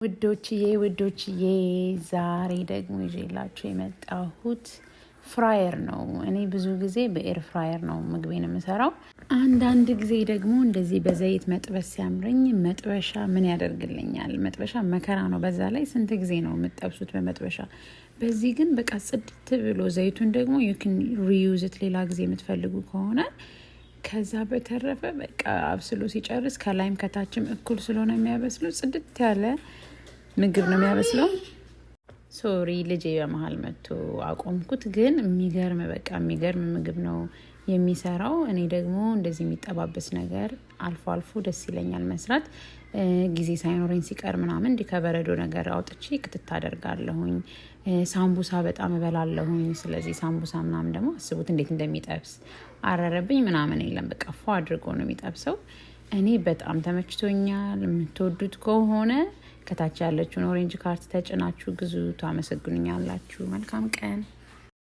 ውዶችዬ ዛሬ ደግሞ ይዤላችሁ የመጣሁት ፍራየር ነው። እኔ ብዙ ጊዜ በኤር ፍራየር ነው ምግቤን የምሰራው። አንዳንድ ጊዜ ደግሞ እንደዚህ በዘይት መጥበስ ሲያምረኝ መጥበሻ ምን ያደርግልኛል? መጥበሻ መከራ ነው። በዛ ላይ ስንት ጊዜ ነው የምጠብሱት በመጥበሻ? በዚህ ግን በቃ ጽድት ብሎ ዘይቱን ደግሞ ዩክን ሪዩዝት ሌላ ጊዜ የምትፈልጉ ከሆነ ከዛ በተረፈ በቃ አብስሎ ሲጨርስ ከላይም ከታችም እኩል ስለሆነ የሚያበስለው ጽድት ያለ ምግብ ነው የሚያበስለው። ሶሪ ልጄ በመሀል መጥቶ አቆምኩት። ግን የሚገርም ምግብ ነው የሚሰራው። እኔ ደግሞ እንደዚህ የሚጠባበስ ነገር አልፎ አልፎ ደስ ይለኛል መስራት። ጊዜ ሳይኖረኝ ሲቀር ምናምን እንዲህ ከበረዶ ነገር አውጥቼ ክትት አደርጋለሁኝ። ሳምቡሳ በጣም እበላለሁኝ። ስለዚህ ሳምቡሳ ምናምን ደግሞ አስቡት እንዴት እንደሚጠብስ። አረረብኝ ምናምን የለም፣ በቃ ፏ አድርጎ ነው የሚጠብሰው። እኔ በጣም ተመችቶኛል። የምትወዱት ከሆነ ከታች ያለችውን ኦሬንጅ ካርት ተጭናችሁ ግዙ። ታመሰግኑኛላችሁ። መልካም ቀን።